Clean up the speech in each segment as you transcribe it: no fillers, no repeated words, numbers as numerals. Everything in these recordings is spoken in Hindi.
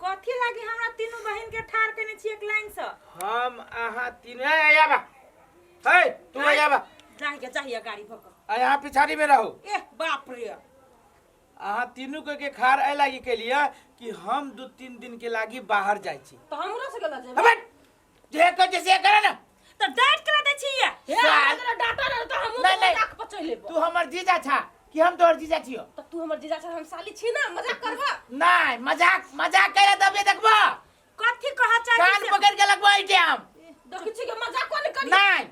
कथी लागी हमरा तीनों बहन के ठार केने छी एक लाइन से? हम आहा तीन आयाबा हे तू आयाबा चाहिए गाड़ी भक आ यहाँ पिछाड़ी में रहो। ए बाप रे आहा तीनों के खार ए लागी के लिए कि हम 2-3 दिन के लागी बाहर जाय छी। तो हमरो से गला जाय हबे जे कर जैसे करे ना तो डांट करा दे छी हे हमरा डाटा ना तो हम मजाक पचै लेबो। तू हमर जीजा छा कि हम तोहर जीजा छियो? तो तू हमर जीजा छ हम साली छी ना मजाक करबा? नहीं मजाक करे तबे देखबो। कथी कहा चाहि कान पकड़ के लगबो इटे हम देखि छी के मजाक कोन करी। नहीं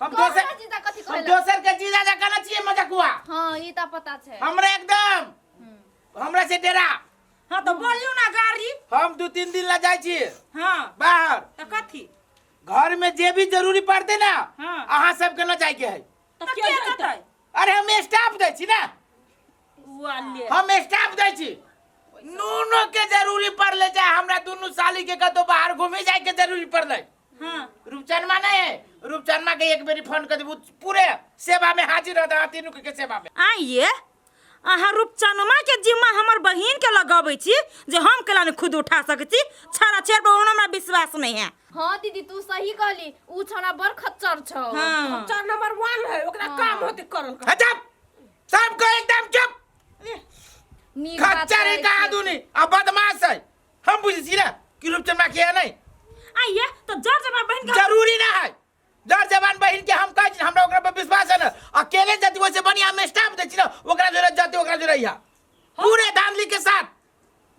हम दोसर के जीजा जा करना चाहिए मजाक हुआ। हां ई त पता छे हमरा एकदम हमरा से डरा। हां तो बोलियो ना गाड़ी हम 2-3 दिन ला जाय छी। हां बाहर तो कथी घर में जे भी जरूरी पड़ते ना हां आहा सब के ना जाय के है। तो के जतै? अरे हम स्टाफ दै छी ना वाले हम स्टाफ दै छी। नूनो के जरूरी पड़ले चाहे हमरा दोनों साली के कतो बाहर घूमे जाय के जरूरी पड़ले। हां रूपचनमा नहीं है रूपचनमा के एक बेरी फोन कर देबू पूरे सेवा में हाजिर रहता तीनों के सेवा में। आइए अहाँ रूपचनमा के जिम्मा हमर बहिन के लगाबै छी जे हम केला ने खुद उठा सकै छी। छाड़ा छेड़ पर हमरा विश्वास नहीं है। हां दीदी तू सही कहली उ छौड़ा बड़ खच्चर छ। हां खच्चर नंबर 1 है ओकरा काम होते करल कर। चुप सब को एकदम चुप। खच्चर है का आदमी अब बदमाश है हम बुझी छी ना कि रूपचनमा के नहीं। आइए तो जर जबान बहन के जरूरी ना है जर जबान बहन के हम कह हमरा ओकरा पर विश्वास है ना। अकेले जति वैसे बढ़िया हम स्टाफ दे छी ना ओकरा जरूरत जाते ओकरा जरूरत या पूरे धांधली के साथ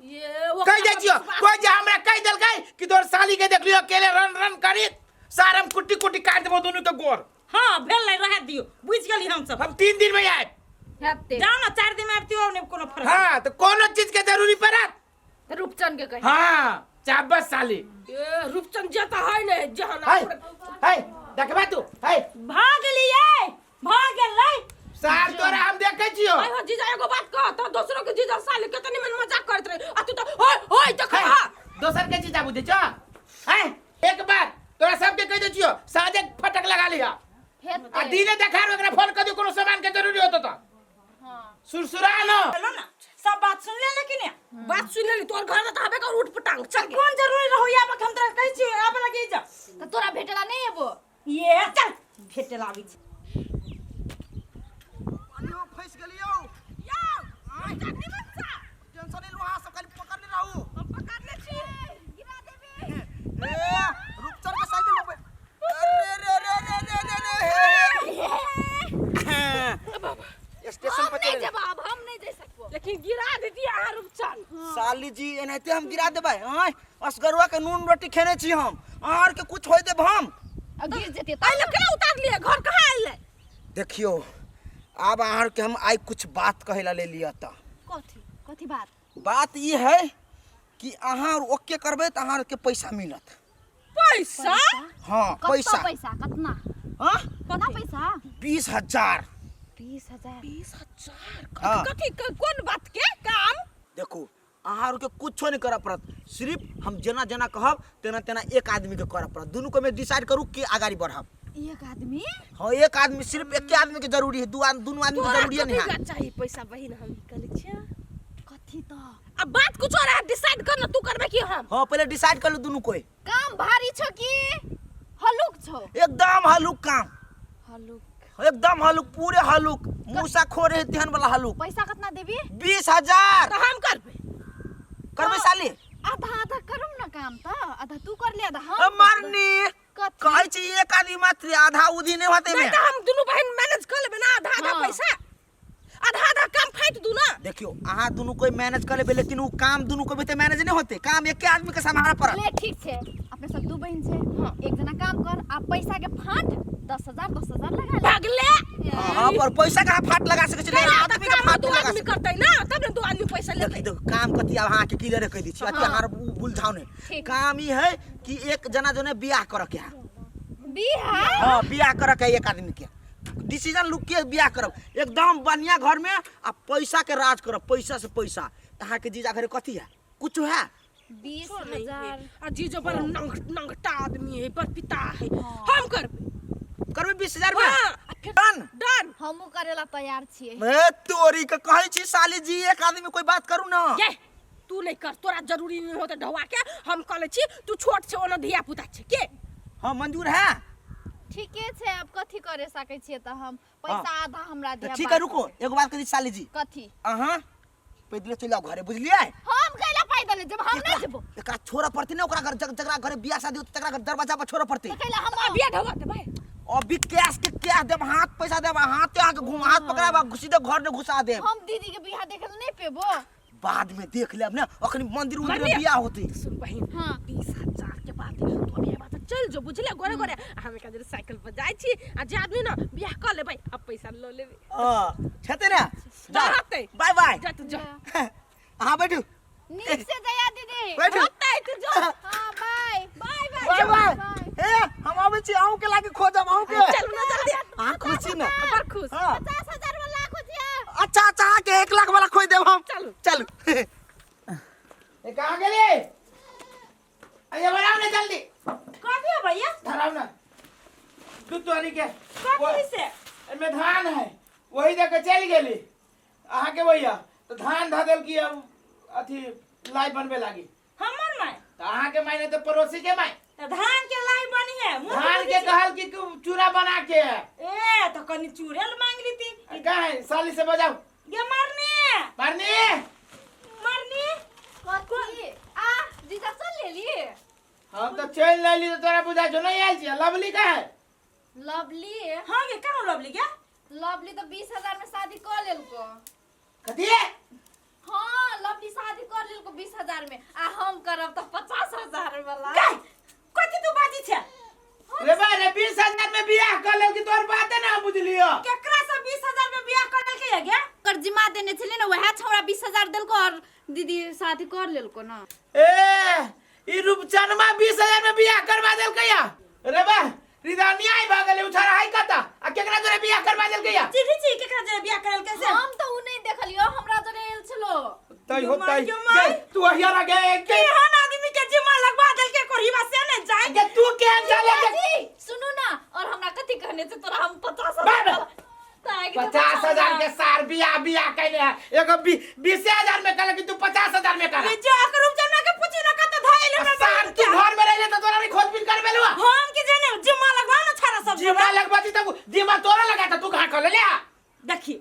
ये वो कह दे छियो कोई जे हमरा कह देल गई कि तोर साली के देख लियो अकेले रन करी सारम कुट्टी कुट्टी काट देबो दोनों के गोर। हां भेल नहीं रह दियो बुझ गेली हम सब। हम 3 दिन में आए हेते जाओ ना 4 दिन में आबतियो ने कोनो फर्क। हां तो कोनो चीज के जरूरी पड़त रूपचंद के कही। हां चाबस साली ये रूपचंद जता है ने जहां है देखबा तू है भाग गेलै सार तोरा हम देखे छियो। आई हो जीजा एगो बात कह तो दूसरों के जीजा साले केतनी मन मजाक करत रहे आ तू तो होय देखा दोसर के चीज बुझे छ है एक बार तोरा सब के कह दे छियो साजे फटक लगा लिया आ दिने देखार ओकरा फोन कर दियो कोनो सामान के जरूरी होतो तो। हां सुरसुरा न चलो ना सब बात सुन ले लेकिन बात सुन ले तोर घर में तो हबे कर उठ पटांग चल कौन जरूरी रहो या हम तोरा कहै छी आब लगे जा त तोरा भेटला नहीं एबो ये चल भेटे लागी छी। पानियो फंस गेलियो यौ जल्दी मत जा टेंशन ले वहां सब खाली पकड़ ले रहू हम पकड़ ले छी गिरा देबे ए रूपचंद के साइकिल पे अरे स्टेशन पे चले जवाब हम नहीं दे सकबो लेकिन गिरा देती आ रूपचंद साली जी एनाते हम गिरा देबै हां असगरुआ के नून रोटी खेने छी हम आर के कुछ होय देब हम गिर जेते आई लोग केना उतार लिए घर कहां आइले? देखियो अब आर के हम आई कुछ बात कहेला ले लिया त कथी कथी बात ई है कि अहाँ ओके करबे त अहाँ के पैसा मिलत। पैसा हां पैसा पैसा कितना हां कितना पैसा 20,000 20,000 हाँ। कथी कौन बात के काम? देखो अहाँ के कुछो नहीं करऽ पड़त सिर्फ हम जना जना कहब तेना तेना एक आदमी के करऽ पड़त दुनू को में डिसाइड करू के आगाड़ी बढ़ब। एक आदमी हां एक आदमी सिर्फ एक आदमी के जरूरी है दुनू आदमी के जरूरी नहीं है। चाहिए पैसा बहिन हम निकल छिया कथी तो अब बात कुछ और है डिसाइड कर ना तू करबे कि हम हां पहले डिसाइड कर लो दुनू कोई काम भारी छ कि हलुक छ? एकदम हलुक काम हलुक एकदम हलुक पूरे हलुक मूसा खोरे ध्यान वाला हलुक। पैसा कितना देबी? 20,000 तो हम करबे साली आधा आधा करम ना काम त आधा तू कर ले आधा हम मरनी कहै छी एक आदमी मात्र आधा उधी नहीं होते नहीं में तो हम दोनों बहन मैनेज कर लेबे ना आधा आधा हाँ। पैसा आधा आधा काम फाइट दू ना। देखियो अहाँ दोनों कोई मैनेज कर लेबे लेकिन वो काम दोनों को भी तो मैनेज नहीं होते काम एक आदमी के संभालना पड़त। ले ठीक छे अपने सब दू बहन छे हां एक जना काम कर आ पैसा के फाट 10,000 लगा ले भागले हां पर पैसा का फाट लगा सके छी आदमी का फाट दो लगा आदमी सके। करतै ना तब ने दो आदमी पैसा ले देखो काम कथि अब अहाँ के क्लियर कह दी छी अति अहाँ बुलझाओ ने काम ई है कि एक जना जोने बियाह कर के है बिहार हां बियाह कर के एक आदमी के डिसीजन लुक के बियाह करब एकदम बढ़िया घर में आ पैसा के राज करब पैसा से पैसा अहाँ के जीजा घरे कथि है कुछ है 20,000 अजी जो बड़ा नंगटा आदमी है पर पिता है हम करबे 20,000 में हां डन डन हमू करेला तैयार छिए। मैं तोरी के कहै छी साली जी एक आदमी कोई बात करू ना ये तू नहीं कर, तोरा जरूरी नहीं होते ढवा के। हम कहले छी तू छोट छे ओना धिया पुता छे के। हां मंजूर है ठीके छे, अब कथी करे सकै छियै त हम पैसा आधा हमरा तो दिया। ठीक है रुको एगो बात करी साली जी कथी? अहाँ पैदले चल जाओ घरे बुझलिए हम कैला पैदल जब हम नहीं जेबो एकरा छोरा पड़ती ना ओकरा घर जकरा घरे बियाह शादी होती तकरा घर दरवाजा पर छोरा पड़ती त कैला हम बिया ढवा दे भाई। अभी कैश के क्या देब हाथ पैसा देब हाथ ते आके घुम हाथ पकड़ा सीधे घर में घुसा देब हम दीदी के बियाह देखल नहीं पेबो। बाद में देख लेब ना अखनी मंदिर उंदिर में बियाह होती सुन बहिन, हाँ। 20,000 के बात तो अभी बात चल जो बुझले गोरे गोरे हमें का साइकिल पर जाय छी आ जे आदमी ना बियाह कर ले भाई, अब पैसा लो लेबे। छते ना जा रहते। बाय बाय जा तू जा। हां बैठू नीक से जया दीदी। बैठू होता है तू जा। हां बाय बाय बाय बाय ए हम आबै छी आऊ के लागे खोजब आऊ के चल ना जल्दी। हां खुशी ना पर खुश। हां 50,000 वाला खोजिया। अच्छा अच्छा के 1 लाख वाला खोज देब हम चलो। चलो ए कहां गेली? अरे बनाओ ना जल्दी। कथी है भैया? धराओ ना तू तोरी के कथी से? एमे धान है वही दे के चल गेली अहाँ के भैया तो धान ध देल की अब अथी लाई बनबे लागी हमर माय तो अहाँ के मायने तो पड़ोसी के माय धान के लाई बनी है। धान के कहल की चूरा बना के है ए तो कनी चूड़ेल मांग ली थी। कहाँ है साली से बजाओ ये मरनी मारनी मरनी कथी? आ जीजा चल लेली। हम तो चल लेली तो तोरा बुझा जो नहीं आयल छी लवली का है लवली हां के कनो लवली क्या? लवली तो 20,000 में शादी कर लेलको। कथी है हाँ लवली शादी कर लेलको 20,000 में आ हम करब तो 50,000 वाला। काय कथी तू बाजी छे? रे बा रे 20,000 में बियाह कर ले की तोर बात है ना बुझलियो केकरा से 20,000 में बियाह करल के गे? कर जिमा देने छले ना वह छौड़ा 20,000 देलको और दीदी शादी कर लेलको ना। ए ई रूपचनमा 20,000 में बियाह करवा देल कया रे बा रिदानिया आई भागले उठारा है कता आ केकरा जोरे बियाह करवा देल कया चिठी ची केकरा जे बियाह करल के से? हम तो उ नहीं देखलियो हमरा जरे एल छलो। तई होतई। होतई तू हरियाणा गए के हन आदमी के जिम्मा लगवा देल के कोरीबा से ने जाए के तू केहन चले जी सुनो ना और हमरा कथी कहने से तोरा हम 50,000 बाबा। 50,000 के सार बियाह कैले है एगो 20,000 में कहले कि तू 50,000 में कर जो करूम जना के पूछी ना कत धाइल में सार तू घर में रह तो तोरा नहीं खोजबीन कर बेलुआ हम के जने जिम्मा लगवा ना छारा सब जिम्मा लगवाती तो जिम्मा तोरा लगा था तू कहां कर ले देखी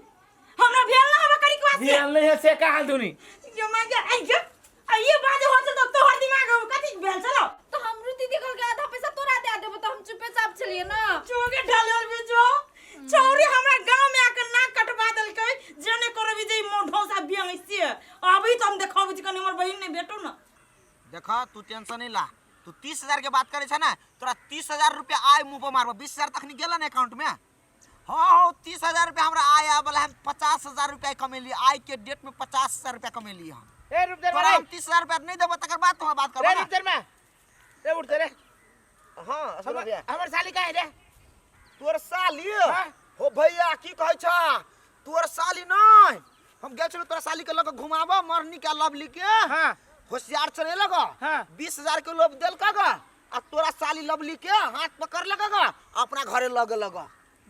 हमरा भेल ना हवा करी क्वास भेल नहीं है से कहां दुनी जो मां के ये बात होत तो तोहर दिमाग कथी भेल चलो तो हम रुति देखल के आधा पैसा तोरा दे देबो तो हम चुपे चाप छलिए ना। चोगे ढालल भी जो चौरी हमरा गांव में आकर नाक कटवा देल के जने करबी जे मोढौसा बियांग से अभी तो हम देखब जे कनी हमर बहिन ने बेटो ना देखा तू टेंशन नहीं ला तू 30,000 के बात करे छ ना तोरा 30,000 रुपया आय मुंह पर मारबो 20,000 तक नहीं गेलन अकाउंट में हां 30,000 रुपया हमरा आय वाला हम 50,000 रुपया कमेली आय के डेट में 50,000 रुपया कमेली हम ए रुक जा तोरा हम 30,000 रुपया नहीं देबो तकर बाद तो बात करबो रे ना रुक जा रे उठ रे हां सब भैया हमर साली का है रे तोर साली हाँ? हो भैया की कहै छ तोर साली नहीं हम गेल छलो तोरा साली के लग घुमाबो मरनी के लवली के हां होशियार चले लगा हाँ। 20,000 के लोभ देल का आ तोरा साली लवली के हाथ पकड़ लगा अपना घरे लगे लगा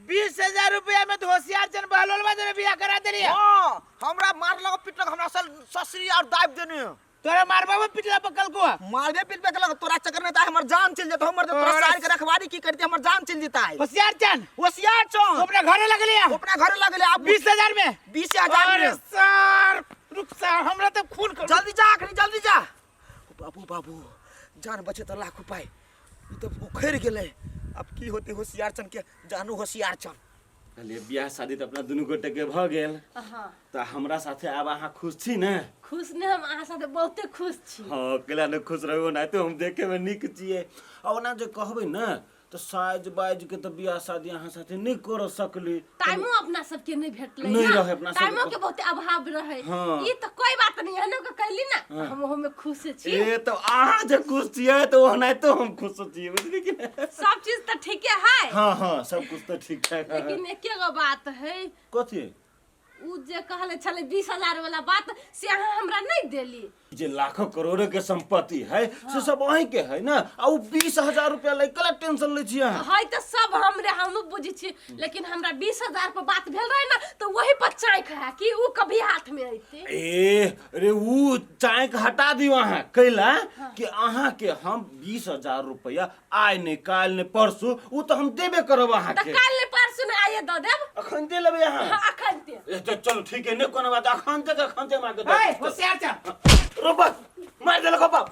20,000 रुपया में तो होशियार चन बहलोलवा जरे बियाह करा देली हां हमरा मार लगा पिट लगा हमरा ससुरी और दाब देने तोरा मारबा में पिटला पकल को मारबे पिट पे लगा तोरा चक्कर में ता हमर जान चल जत हमर तोरा साली के रखवारी की करती हमर जान चल जता है होशियार चन होशियार छो अपने घरे लगलिया अपना घरे लगले आप 20,000 में 20,000 अरे में सर रुक सर हमरा तो खून कर जल्दी जा अखनी जल्दी जा बाबू बाबू जान बचे तो लाख रुपए ई तो उखड़ गेले अब की होती होशियार चन के जानू होशियार चन कहलिए बियाह शादी तो अपना दुनू गोटे के भ गेल तो हमरा साथे आब अहाँ खुश छी ने खुश ने हम अहाँ साथे बहुते खुश छी। हाँ केला ने खुश रहो ना तो हम देखे में निक छिए और ना जो कहबै ना तो साइज बाइज के तो बियाह शादी अहाँ साथे नहीं कर सकली टाइमो अपना सबके नहीं भेटले नहीं रहे अपना सबके। टाइमो के बहुते अभाव रहे हाँ। ई तो कोई बात नहीं है ना कहली ना हम ओहो में खुश छी। ए तो अहाँ जो खुश छिए तो ओना तो हम खुश छिए बुझली कि नहीं? सब चीज तो ठीक है हाँ हाँ सब कुछ तो ठीक ठाक है लेकिन एके गो बात है कथी उ जे कहले छले 20,000 वाला बात से अहाँ हमरा नहीं देली जे लाखों करोड़ों के संपत्ति है से सब वहीं के है ना। आ उ 20,000 रुपया ले कला टेंशन ले छियै अहाँ? है तो सब हम बुझी छी, लेकिन हमरा 20,000 पर बात भेल रहे ना तो वही पर चाँक है कि उ कभी हाथ में अइते। ए रे उ चाँक हटा दियो अहाँ कैला कि अहाँ के हम 20,000 रुपया आय ने काल ने परसों उ तो हम देबे करब अहाँ तो के। काल ने परसों में आइए दो देब। अखन दे लेबे अहाँ? हाँ, अखन दे। ए तो चलो ठीक है ने कोनो बात अखन ते मार के ए दो। होशियार छ। रोबत मार देलक बाप।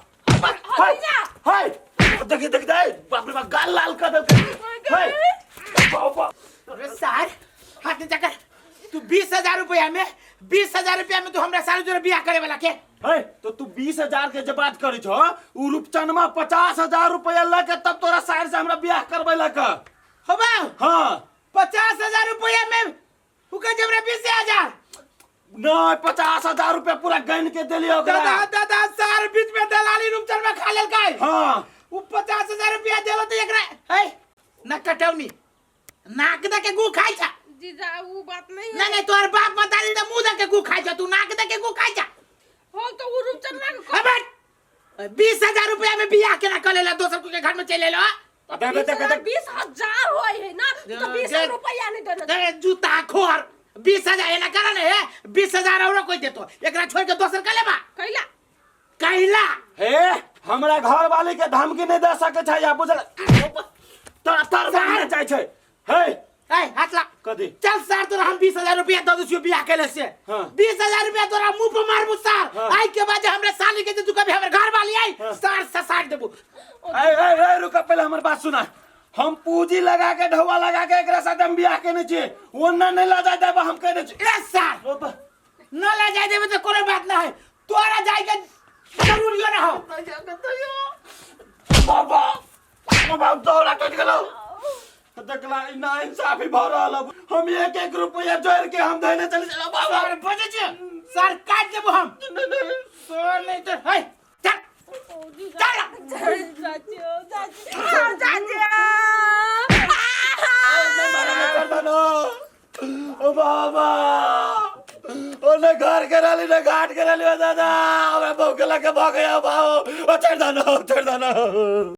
हाय हाय देखि दे बाप रे बाप गाल लाल कर देलक। हाय बाप अरे सर हाथ नीचा कर। तू 20,000 रुपया में 20,000 रुपया में तू हमरा साल जोरे बियाह करे वाला के? है तो तू 20,000 के जब बात करी छो उ रूपचनमा 50,000 रुपया लेके तब तोरा साइड से हमरा बियाह करबैलक। हो बा हां 50,000 रुपया में उ के जबरे 20,000 नहीं 50,000 रुपया पूरा गन के देलियो ओकरा। दादा सर बीच में दलाली रूपचन में खा लेल काय? हां उ 50,000 रुपया देलो तो एकरा है ना कटौनी नाक दे के गु खाइ छ। जीजा वो बात नहीं है। नहीं तोर बाप बता दी त मुंह दे के गु खाइ छ, तू नाक दे के गु खाइ छ। हो तो वो रूपचंदा को अबे 20,000 रुपया में बियाह केना कर लेला? दोसर के घर में चले लो। 20,000 होय है ना तो 20,000 रुपया नहीं देना। अरे जूता खोर 20,000 एना करा ने 20,000 और कोई देतो एकरा छोड़ के दोसर का लेबा कैला कैला हे हमरा घर वाले के धमकी नहीं दे सके छै या बुझल तर बाहर जाय छै। हे ए हाथ ला कदी चल सर तोरा हम 20,000 रुपया दे दियो बियाह केले से। हाँ। 20,000 रुपया तोरा मुंह पे मारबू सर। हाँ। आई के बाद हमरे साली के तू कभी हमर घर वाली आई सर से साट देबू। ए रुक पहले हमर बात सुना। हम पूंजी लगा के ढौवा लगा के एकरा साथ हम बियाह केने छी ओन्ना नहीं ला जाय देबा हम कह दे छी। ए सर न ला जाय देबे तो कोनो बात ना है तोरा जाय के जरूरी ना हो। बाबा बाबा तोरा टट गेलो देखला ना इंसाफी भ रहल। हम 1-1 रुपया जोड़ के हम देने चले चलो बाबा। सर बजे छी सर काट देबो हम सर नहीं तो है चल ओ बाबा ओने घर के राली ने घाट के राली दादा हमरा भौके लगे भाग गया बाबू ओ चढ़ दानो